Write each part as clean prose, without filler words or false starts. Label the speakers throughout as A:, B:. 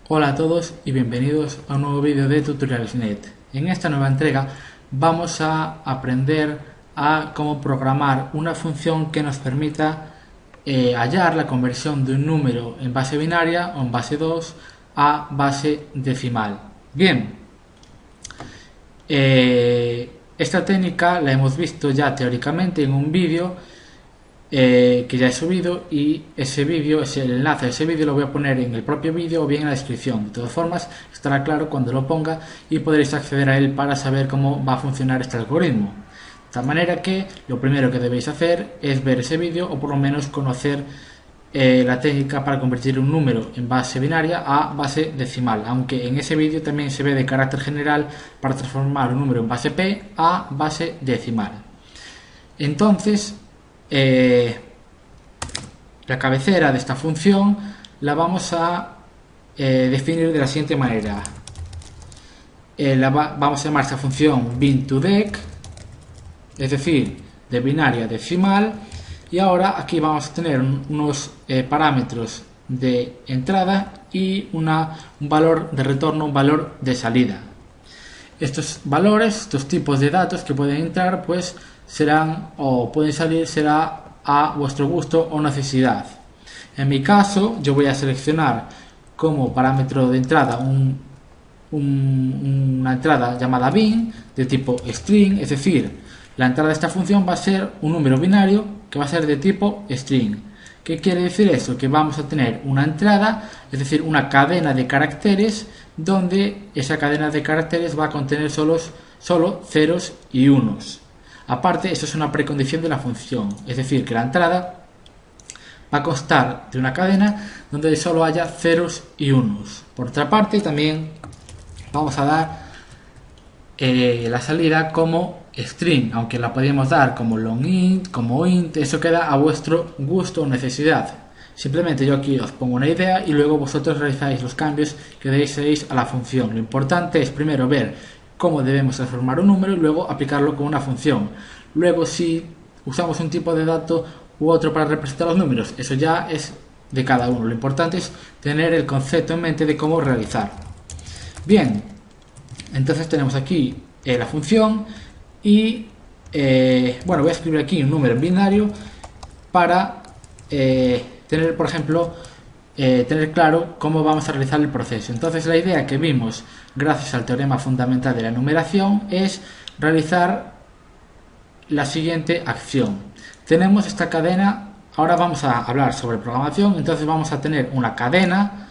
A: Hola a todos y bienvenidos a un nuevo vídeo de Tutorials.net. En esta nueva entrega vamos a aprender a cómo programar una función que nos permita hallar la conversión de un número en base binaria o en base 2 a base decimal. Bien, esta técnica la hemos visto ya teóricamente en un vídeo que ya he subido, y ese vídeo, el enlace a ese vídeo lo voy a poner en el propio vídeo o bien en la descripción. De todas formas estará claro cuando lo ponga y podréis acceder a él para saber cómo va a funcionar este algoritmo. De tal manera que lo primero que debéis hacer es ver ese vídeo o por lo menos conocer la técnica para convertir un número en base binaria a base decimal, aunque en ese vídeo también se ve de carácter general para transformar un número en base p a base decimal. Entonces la cabecera de esta función la vamos a definir de la siguiente manera. Vamos a llamar esta función bin2dec, es decir, de binaria a decimal, y ahora aquí vamos a tener unos parámetros de entrada y un valor de retorno, un valor de salida. Estos valores, estos tipos de datos que pueden entrar, pues serán o pueden salir, será a vuestro gusto o necesidad. En mi caso, yo voy a seleccionar como parámetro de entrada una entrada llamada bin de tipo string, es decir, la entrada de esta función va a ser un número binario que va a ser de tipo string. ¿Qué quiere decir eso? Que vamos a tener una entrada, es decir, una cadena de caracteres, donde esa cadena de caracteres va a contener solo ceros y unos. Aparte, eso es una precondición de la función, es decir, que la entrada va a constar de una cadena donde solo haya ceros y unos. Por otra parte, también vamos a dar la salida como string, aunque la podríamos dar como longInt, como int, eso queda a vuestro gusto o necesidad. Simplemente yo aquí os pongo una idea y luego vosotros realizáis los cambios que deseéis a la función. Lo importante es primero ver cómo debemos transformar un número y luego aplicarlo con una función. Luego, si usamos un tipo de dato u otro para representar los números, eso ya es de cada uno. Lo importante es tener el concepto en mente de cómo realizar. Bien, entonces tenemos aquí la función y bueno, voy a escribir aquí un número en binario para tener, por ejemplo, tener claro cómo vamos a realizar el proceso. Entonces, la idea que vimos gracias al teorema fundamental de la numeración es realizar la siguiente acción. Tenemos esta cadena, ahora vamos a hablar sobre programación, entonces vamos a tener una cadena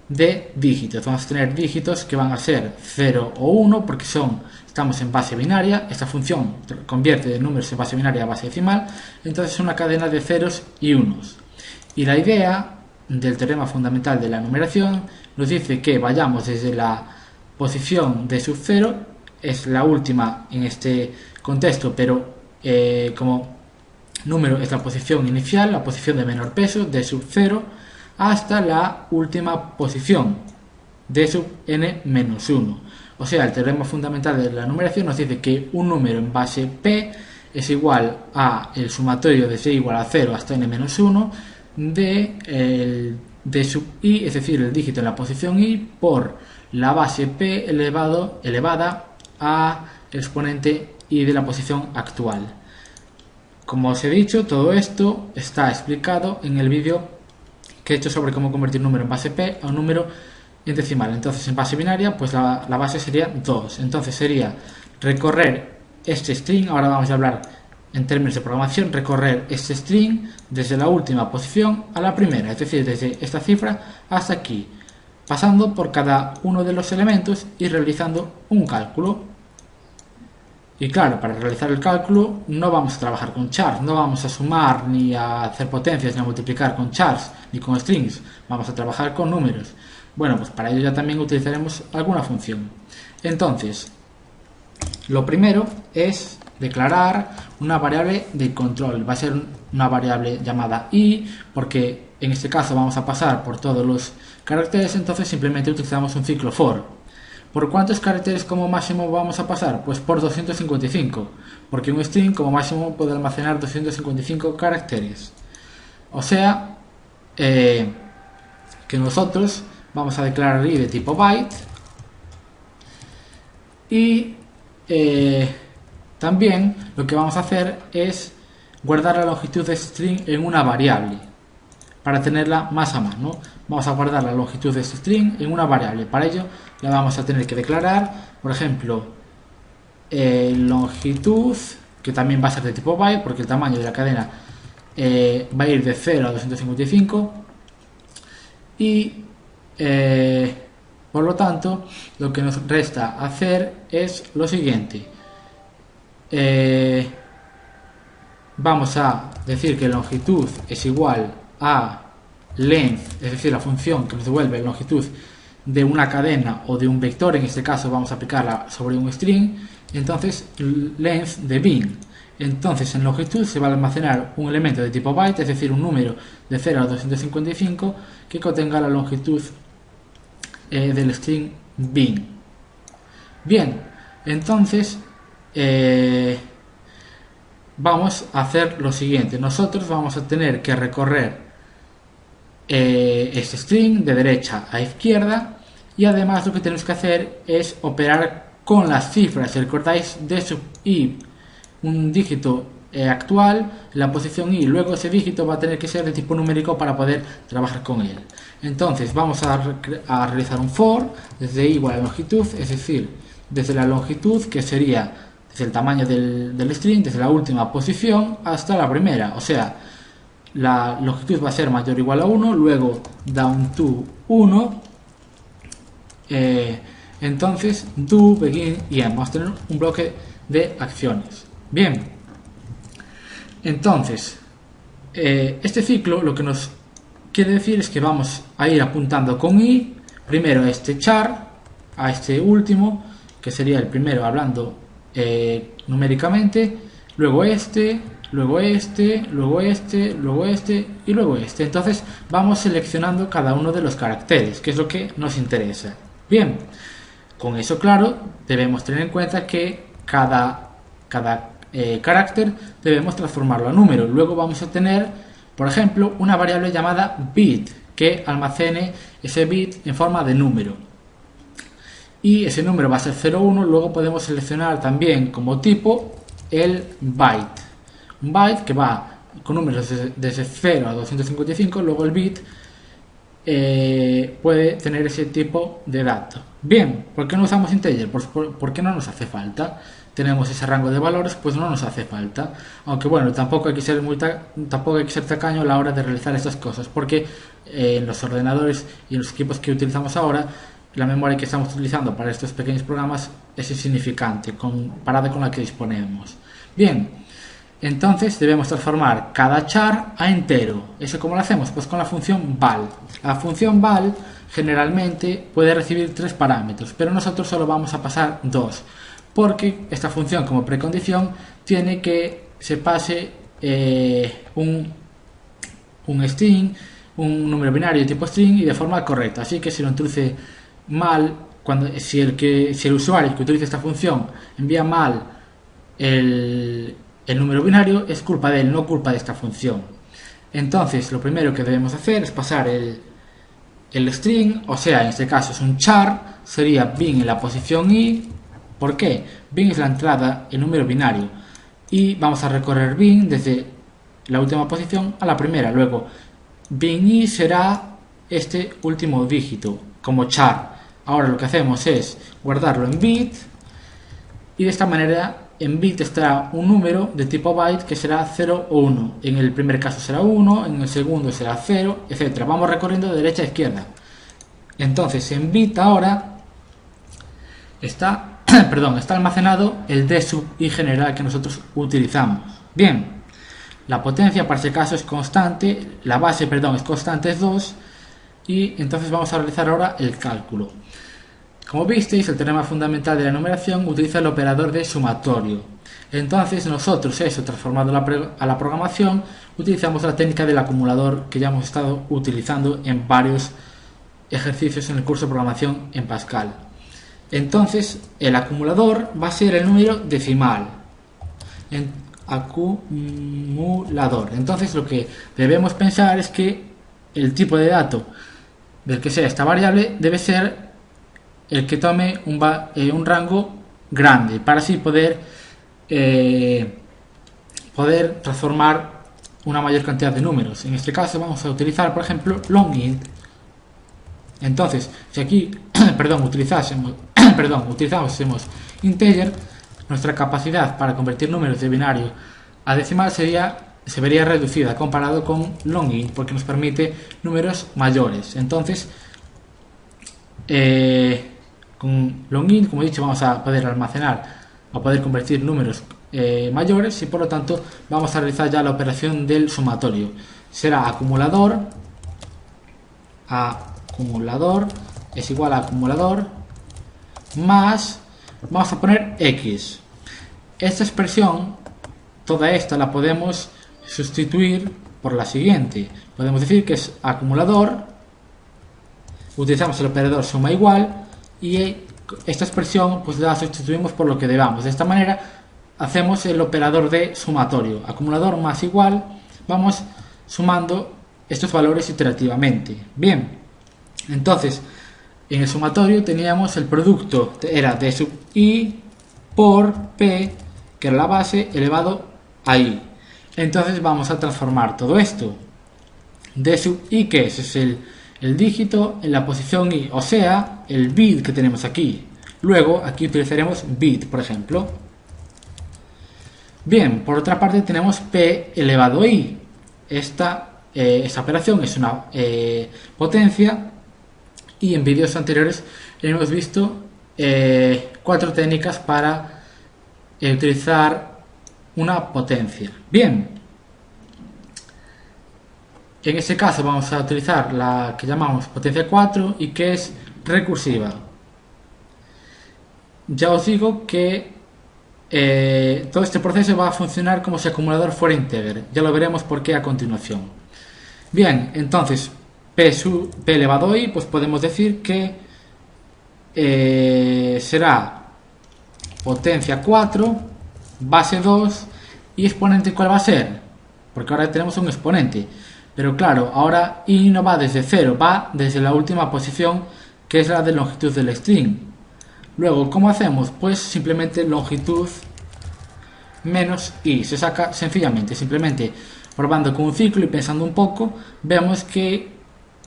A: de dígitos. Vamos a tener dígitos que van a ser 0 o 1 porque estamos en base binaria. Esta función convierte de números en base binaria a base decimal, entonces es una cadena de ceros y unos. Y la idea del teorema fundamental de la numeración nos dice que vayamos desde la posición de sub 0, es la última en este contexto, pero como número es la posición inicial, la posición de menor peso, de sub 0, hasta la última posición, de sub n-1. O sea, el teorema fundamental de la numeración nos dice que un número en base p es igual a el sumatorio de c igual a 0 hasta n-1 de sub i, es decir, el dígito en la posición i, por la base p elevada a el exponente i de la posición actual. Como os he dicho, todo esto está explicado en el vídeo que he hecho sobre cómo convertir un número en base p a un número en decimal. Entonces, en base binaria, pues la base sería 2. Entonces sería recorrer este string, ahora vamos a hablar en términos de programación, recorrer este string desde la última posición a la primera, es decir, desde esta cifra hasta aquí, pasando por cada uno de los elementos y realizando un cálculo. Y claro, para realizar el cálculo no vamos a trabajar con chars, no vamos a sumar ni a hacer potencias ni a multiplicar con chars ni con strings, vamos a trabajar con números. Bueno, pues para ello ya también utilizaremos alguna función. Entonces, lo primero es declarar una variable de control. Va a ser una variable llamada i, porque en este caso vamos a pasar por todos los caracteres, entonces simplemente utilizamos un ciclo for. ¿Por cuántos caracteres como máximo vamos a pasar? Pues por 255, porque un string como máximo puede almacenar 255 caracteres. O sea, que nosotros vamos a declarar i de tipo byte y también lo que vamos a hacer es guardar la longitud de string en una variable para tenerla más a mano. Vamos a guardar la longitud de este string en una variable. Para ello la vamos a tener que declarar, por ejemplo, longitud, que también va a ser de tipo byte porque el tamaño de la cadena va a ir de 0 a 255 y por lo tanto lo que nos resta hacer es lo siguiente. Vamos a decir que longitud es igual a length, es decir, la función que nos devuelve la longitud de una cadena o de un vector. En este caso vamos a aplicarla sobre un string. Entonces length de bin. Entonces en longitud se va a almacenar un elemento de tipo byte, es decir, un número de 0 a 255 que contenga la longitud del string bin. Bien, entonces vamos a hacer lo siguiente. Nosotros vamos a tener que recorrer este string de derecha a izquierda y además lo que tenemos que hacer es operar con las cifras. Si recordáis, d sub i, un dígito actual en la posición i, luego ese dígito va a tener que ser de tipo numérico para poder trabajar con él. Entonces vamos a realizar un for desde i igual a longitud, es decir, desde la longitud, que sería desde el tamaño del string, desde la última posición hasta la primera, o sea, la longitud va a ser mayor o igual a 1, luego down to 1, entonces do, begin y end. Vamos a tener un bloque de acciones. Bien, entonces este ciclo lo que nos quiere decir es que vamos a ir apuntando con i primero a este char, a este último, que sería el primero hablando numéricamente, luego este, luego este, luego este, luego este y luego este. Entonces vamos seleccionando cada uno de los caracteres, que es lo que nos interesa. Bien, con eso claro, debemos tener en cuenta que cada carácter debemos transformarlo a número. Luego vamos a tener, por ejemplo, una variable llamada bit que almacene ese bit en forma de número. Y ese número va a ser 0, 1. Luego podemos seleccionar también como tipo el byte. Un byte que va con números desde 0 a 255. Luego el bit puede tener ese tipo de dato. Bien, ¿por qué no usamos integer? Porque no nos hace falta. Tenemos ese rango de valores, pues no nos hace falta. Aunque bueno, tampoco hay que ser tacaño a la hora de realizar estas cosas, porque en los ordenadores y en los equipos que utilizamos ahora, la memoria que estamos utilizando para estos pequeños programas es insignificante comparada con la que disponemos. Bien, entonces debemos transformar cada char a entero. ¿Eso cómo lo hacemos? Pues con la función val. La función val generalmente puede recibir 3 parámetros, pero nosotros solo vamos a pasar 2, porque esta función como precondición tiene que se pase un string, un número binario de tipo string y de forma correcta. Así que si lo introduce mal, si el usuario que utiliza esta función envía mal el número binario, es culpa de él, no culpa de esta función. Entonces lo primero que debemos hacer es pasar el string, o sea, en este caso es un char, sería bin en la posición i. ¿Por qué? Bin es la entrada, el número binario, y vamos a recorrer bin desde la última posición a la primera. Luego bin i será este último dígito como char. Ahora lo que hacemos es guardarlo en bit, y de esta manera en bit estará un número de tipo byte que será 0 o 1. En el primer caso será 1, en el segundo será 0, etc. Vamos recorriendo de derecha a izquierda. Entonces en bit ahora está almacenado el d sub i general que nosotros utilizamos. Bien, la potencia para este caso es constante, la base, es constante, es 2, y entonces vamos a realizar ahora el cálculo. Como visteis, el teorema fundamental de la numeración utiliza el operador de sumatorio. Entonces nosotros, eso transformado a la programación, utilizamos la técnica del acumulador que ya hemos estado utilizando en varios ejercicios en el curso de programación en Pascal. Entonces el acumulador va a ser el número decimal. Acumulador. Entonces lo que debemos pensar es que el tipo de dato del que sea esta variable debe ser el que tome un rango grande para así poder transformar una mayor cantidad de números. En este caso vamos a utilizar, por ejemplo, longInt. Entonces, si aquí utilizásemos integer, nuestra capacidad para convertir números de binario a decimal se vería reducida comparado con longInt, porque nos permite números mayores. Entonces, con longInt, como he dicho, vamos a poder almacenar o poder convertir números mayores, y por lo tanto vamos a realizar ya la operación del sumatorio. Será acumulador es igual a acumulador más, vamos a poner x. Esta expresión, toda esta la podemos sustituir por la siguiente. Podemos decir que es acumulador, utilizamos el operador suma igual, y esta expresión pues la sustituimos por lo que debamos. De esta manera hacemos el operador de sumatorio, acumulador más igual, vamos sumando estos valores iterativamente. Bien, entonces en el sumatorio teníamos el producto, era d sub i por p, que era la base, elevado a i. Entonces vamos a transformar todo esto. D sub i, que es el dígito en la posición i, o sea, el bit que tenemos aquí. Luego aquí utilizaremos bit, por ejemplo. Bien, por otra parte tenemos p elevado a i. Esta operación es una potencia, y en vídeos anteriores hemos visto 4 técnicas para utilizar una potencia. Bien, en este caso vamos a utilizar la que llamamos potencia 4 y que es recursiva. Ya os digo que todo este proceso va a funcionar como si el acumulador fuera integer. Ya lo veremos por qué a continuación. Bien, entonces p elevado a i, pues podemos decir que será potencia 4, base 2, y exponente ¿cuál va a ser? Porque ahora tenemos un exponente. Pero claro, ahora i no va desde 0, va desde la última posición, que es la de longitud del string. Luego, ¿cómo hacemos? Pues simplemente longitud menos i. Se saca sencillamente, simplemente probando con un ciclo y pensando un poco, vemos que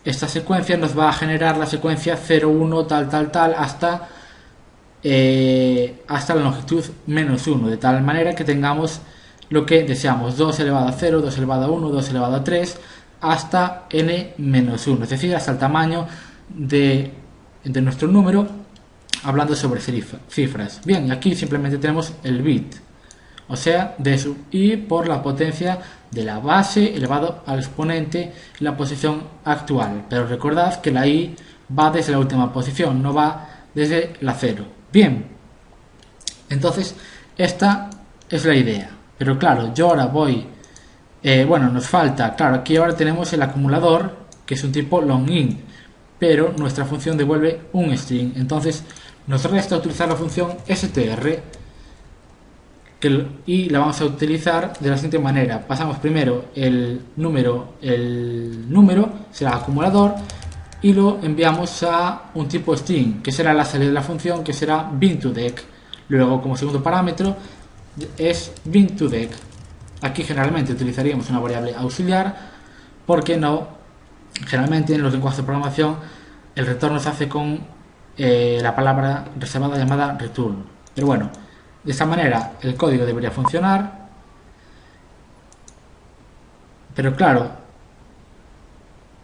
A: esta secuencia nos va a generar la secuencia 0, 1, tal, hasta la longitud menos 1, de tal manera que tengamos lo que deseamos, 2 elevado a 0, 2 elevado a 1, 2 elevado a 3, hasta n menos 1, es decir, hasta el tamaño de nuestro número, hablando sobre cifras. Bien, y aquí simplemente tenemos el bit, o sea, d sub i por la potencia de la base elevado al exponente en la posición actual. Pero recordad que la i va desde la última posición, no va desde la 0. Bien, entonces esta es la idea. Pero claro, yo ahora voy... nos falta, claro, aquí ahora tenemos el acumulador, que es un tipo longInt, pero nuestra función devuelve un string. Entonces nos resta utilizar la función str, y la vamos a utilizar de la siguiente manera. Pasamos primero el número será acumulador, y lo enviamos a un tipo string, que será la salida de la función, que será bin2dec. Luego, como segundo parámetro, es bin2dec. Aquí generalmente utilizaríamos una variable auxiliar, porque generalmente en los lenguajes de programación el retorno se hace con la palabra reservada llamada return. Pero bueno, de esta manera el código debería funcionar, pero claro,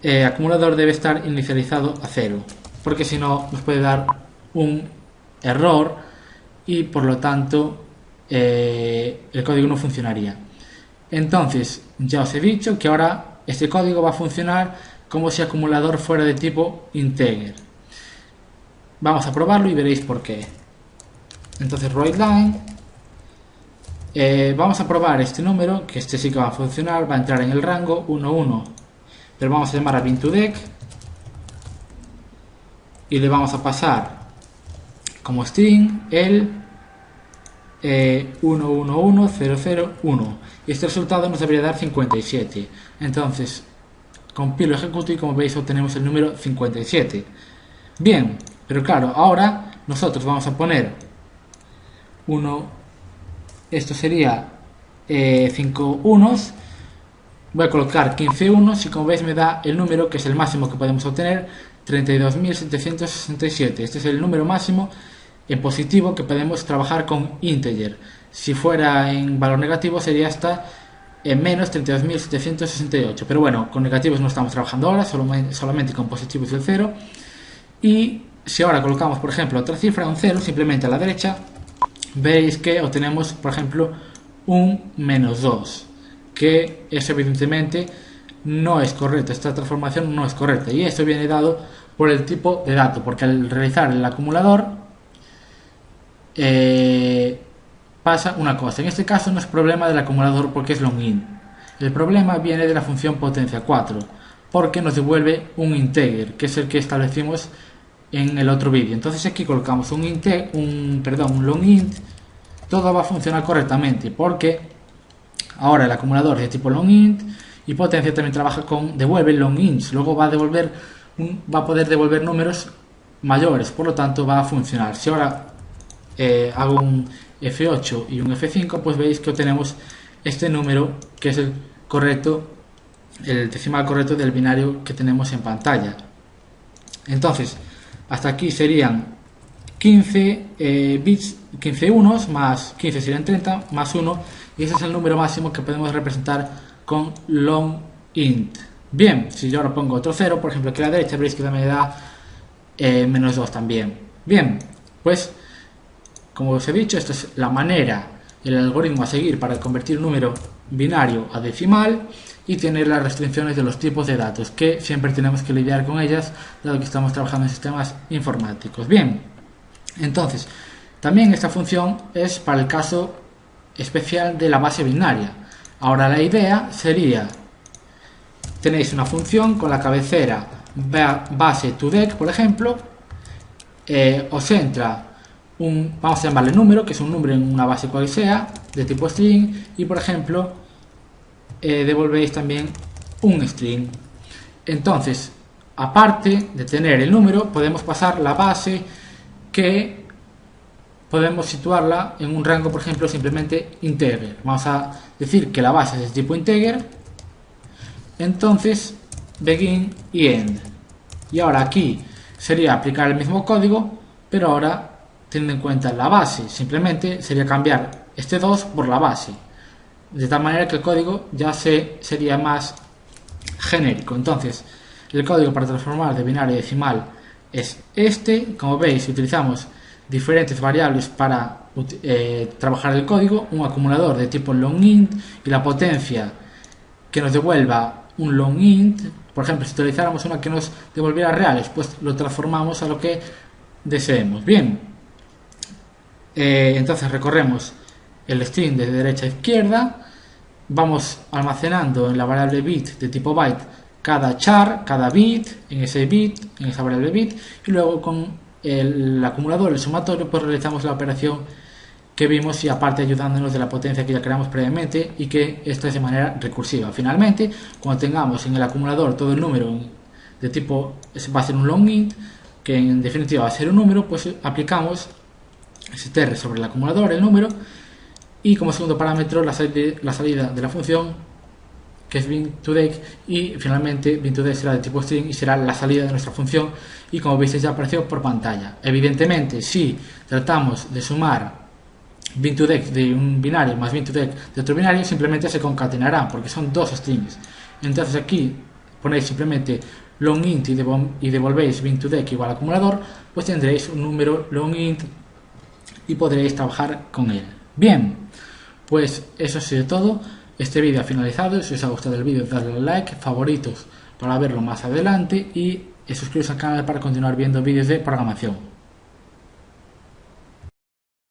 A: el acumulador debe estar inicializado a 0, porque si no nos puede dar un error y por lo tanto el código no funcionaría. Entonces ya os he dicho que ahora este código va a funcionar como si el acumulador fuera de tipo integer. Vamos a probarlo y veréis por qué. Entonces writeLine, vamos a probar este número, que este sí que va a funcionar, va a entrar en el rango 1, 1, pero vamos a llamar a bin2dec y le vamos a pasar como string el 111001, y este resultado nos debería dar 57. Entonces compilo, ejecuto y como veis obtenemos el número 57. Bien, pero claro, ahora nosotros vamos a poner esto sería 5 unos, voy a colocar 15 unos y como veis me da el número que es el máximo que podemos obtener, 32.767. Este es el número máximo en positivo que podemos trabajar con integer. Si fuera en valor negativo sería hasta en menos 32.768, pero bueno, con negativos no estamos trabajando ahora, solamente con positivos y el 0. Y si ahora colocamos, por ejemplo, otra cifra, un 0, simplemente a la derecha, veis que obtenemos, por ejemplo, un menos 2, que eso evidentemente no es correcto, esta transformación no es correcta, y esto viene dado por el tipo de dato, porque al realizar el acumulador pasa una cosa. En este caso no es problema del acumulador porque es longInt, el problema viene de la función potencia 4, porque nos devuelve un integer, que es el que establecimos en el otro vídeo. Entonces aquí colocamos un longInt, todo va a funcionar correctamente porque ahora el acumulador es de tipo longInt y potencia también trabaja con devuelve longints, luego va a poder devolver números mayores, por lo tanto va a funcionar. Si ahora hago un F8 y un F5, pues veis que obtenemos este número que es el correcto, el decimal correcto del binario que tenemos en pantalla. Entonces hasta aquí serían 15 bits, 15 unos, más 15 serían 30, más 1, y ese es el número máximo que podemos representar con longInt. Bien, si yo ahora pongo otro 0, por ejemplo aquí a la derecha, veréis que me da menos 2 también. Bien, pues como os he dicho, esta es la manera, el algoritmo a seguir para convertir un número binario a decimal y tener las restricciones de los tipos de datos, que siempre tenemos que lidiar con ellas, dado que estamos trabajando en sistemas informáticos. Bien, entonces, también esta función es para el caso especial de la base binaria. Ahora la idea sería, tenéis una función con la cabecera base toDec, por ejemplo, os entra vamos a llamarle número, que es un número en una base cual sea, de tipo string, y por ejemplo devolvéis también un string. Entonces, aparte de tener el número, podemos pasar la base, que podemos situarla en un rango, por ejemplo, simplemente integer. Vamos a decir que la base es de tipo integer, entonces begin y end. Y ahora aquí sería aplicar el mismo código, pero ahora teniendo en cuenta la base, simplemente sería cambiar este 2 por la base, de tal manera que el código ya sería más genérico. Entonces el código para transformar de binario a decimal es este. Como veis, utilizamos diferentes variables para trabajar el código, un acumulador de tipo longInt y la potencia que nos devuelva un longInt. Por ejemplo, si utilizáramos una que nos devolviera reales, pues lo transformamos a lo que deseemos. Bien, entonces recorremos el string de derecha a izquierda, vamos almacenando en la variable bit de tipo byte cada char, cada bit, en esa variable bit, y luego con el acumulador, el sumatorio, pues realizamos la operación que vimos, y aparte ayudándonos de la potencia que ya creamos previamente, y que esto es de manera recursiva. Finalmente, cuando tengamos en el acumulador todo el número de tipo, va a ser un longInt, que en definitiva va a ser un número, pues aplicamos str sobre el acumulador, el número, y como segundo parámetro la salida de la función, que es bin2dec, y finalmente bin2dec será de tipo string y será la salida de nuestra función, y como veis ya apareció por pantalla. Evidentemente, si tratamos de sumar bin2dec de un binario más bin2dec de otro binario, simplemente se concatenarán porque son dos strings. Entonces aquí ponéis simplemente longInt y devolvéis bin2dec igual acumulador, pues tendréis un número longInt y podréis trabajar con él. Bien, pues eso ha sido todo. Este vídeo ha finalizado. Si os ha gustado el vídeo, dadle al like, favoritos para verlo más adelante, y suscribiros al canal para continuar viendo vídeos de programación.